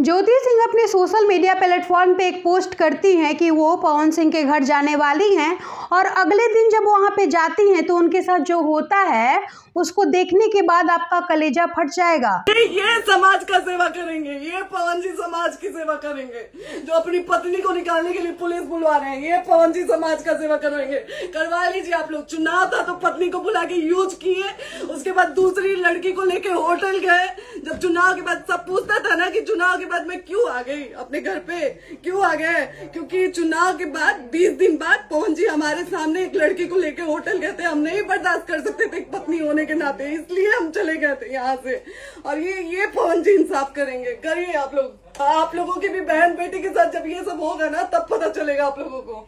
ज्योति सिंह अपने social media platform पे एक पोस्ट करती हैं कि वो पवन सिंह के घर जाने वाली हैं और अगले दिन जब वहां पे जाती हैं तो उनके साथ जो होता है उसको देखने के बाद आपका कलेजा फट जाएगा। ये समाज का सेवा करेंगे, ये पवन जी समाज की सेवा करेंगे। जो अपनी पत्नी को निकालने के लिए पुलिस बुलवा रहे हैं, ये पवन जी समाज का सेवा करेंगे। करवा लीजिए आप लोग। चुनाव था तो पत्नी को बुला के यूज किए, उसके बाद दूसरी लड़की को लेके होटल गए। जब चुनाव के बाद सब पूछता था ना कि चुनाव के बाद मैं क्यों आ गई अपने घर पे, क्यों आ गए, क्योंकि चुनाव के बाद 20 दिन बाद पवन जी हमारे सामने एक लड़की को लेके होटल गए थे। हम नहीं बर्दाश्त कर सकते थे पत्नी होने के नाते, इसलिए हम चले गए थे यहाँ से। और ये पवन जी इंसाफ करेंगे। करिए आप लोग। आप लोगों की भी बहन बेटी के साथ जब ये सब होगा ना तब पता चलेगा आप लोगों को।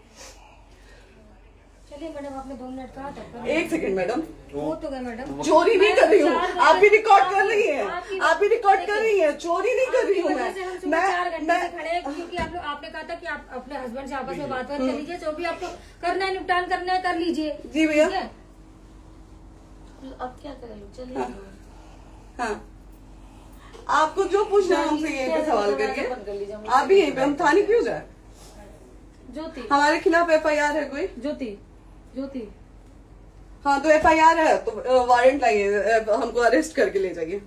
चलिए मैडम, आपने 2 मिनट कहा था। 1 सेकंड मैडम, वो तो गए मैडम। चोरी नहीं कर रही हूँ, आप भी रिकॉर्ड कर रही हैं, आप भी रिकॉर्ड कर रही हैं। चोरी नहीं कर रही हूँ मैं 4 घंटे से खड़े हैं क्योंकि आपने कहा था कि आप अपने हस्बैंड से आपस में बात कर लीजिए। जो भी आपको करना है, निपटान करना है, कर लीजिए। जी भैया। अब क्या करें, चलिए। हाँ, आपको जो पूछना है हमसे यहीं पे सवाल करिए। आप भी यहीं पे, हम थाने क्यों जाए? ज्योति, हमारे खिलाफ FIR है कोई? ज्योति हाँ तो FIR है तो वारंट लाइए, हमको अरेस्ट करके ले जाइए।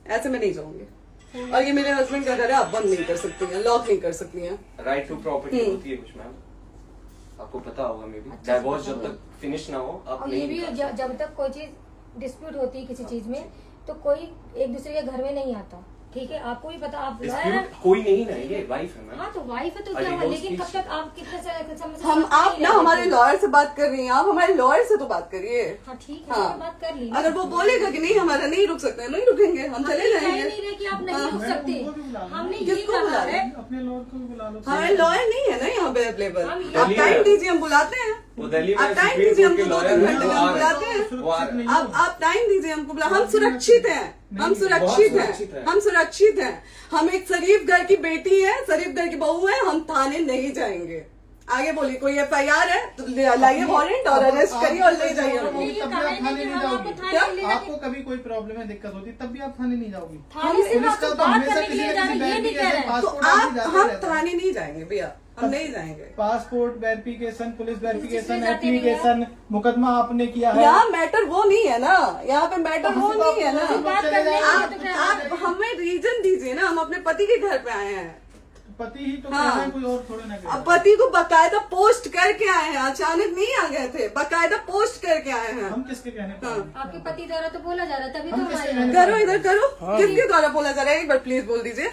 ऐसे में नहीं जाऊंगी। और ये मेरे हस्बैंड का घर है, आप बंद नहीं कर सकती हैं, लॉक नहीं कर सकती हैं। राइट टू प्रॉपर्टी होती है कुछ मैम, आपको पता होगा। मे बी डाइवोर्स जब तक फिनिश ना हो आप नहीं। ये भी जब तक कोई चीज डिस्प्यूट होती है किसी चीज में तो कोई एक दूसरे के घर में नहीं आता। ठीक है, आपको भी पता, आप कोई नहीं ना, ये वाइफ है मैम। हाँ तो वाइफ है तो क्या है, लेकिन कब तक आप कितने हम आप ना हमारे लॉयर से बात कर रही हैं, आप हमारे लॉयर से तो बात करिए। हाँ ठीक है, हाँ, बात कर ली। अगर वो बोलेगा कि नहीं हमारा नहीं रुक सकते, नहीं रुकेंगे, हम चले जाएंगे। नहीं रहे कि आप नहीं रुक सकते, हमने किसको बुला रहे? अपने लॉयर को बुला लो। हमारे लॉयर नहीं है ना यहाँ पे अवेलेबल। आप टाइम दीजिए, हम बुलाते हैं। आप टाइम दीजिए हमको, 2-3 घंटे में हम बुलाते हैं। आप टाइम दीजिए हमको, हम सुरक्षित हैं, हम सुरक्षित हैं, हम सुरक्षित हैं। हम एक शरीफ घर की बेटी है, शरीफ घर की बहू है, हम थाने नहीं जाएंगे। आगे बोलिए, कोई FIR है तो लाइए वारंट और अरेस्ट करिए और ले जाइए। आपको कभी कोई प्रॉब्लम है, दिक्कत होती तब भी आप थाने नहीं जाओगी? पुलिस का तो हमेशा किसी न किसी बैंक की हम थाने नहीं जाएंगे भैया, हम नहीं जाएंगे। Passport verification, police verification, application, मुकदमा आपने किया है। यहाँ मैटर वो नहीं है ना, यहाँ पे मैटर वो नहीं है ना। आप हमें रीजन दीजिए ना, हम अपने पति के घर पे आए हैं। पति ही तो हाँ। कोई और थोड़े ना। अब पति को बकायदा पोस्ट करके आए हैं, अचानक नहीं आ गए थे, बकायदा पोस्ट करके आए हैं। हम किसके कहने पर? आपके पति द्वारा तो बोला जा रहा है, तभी तो करो इधर करो। किसके द्वारा बोला जा रहा है, एक बार प्लीज बोल दीजिए।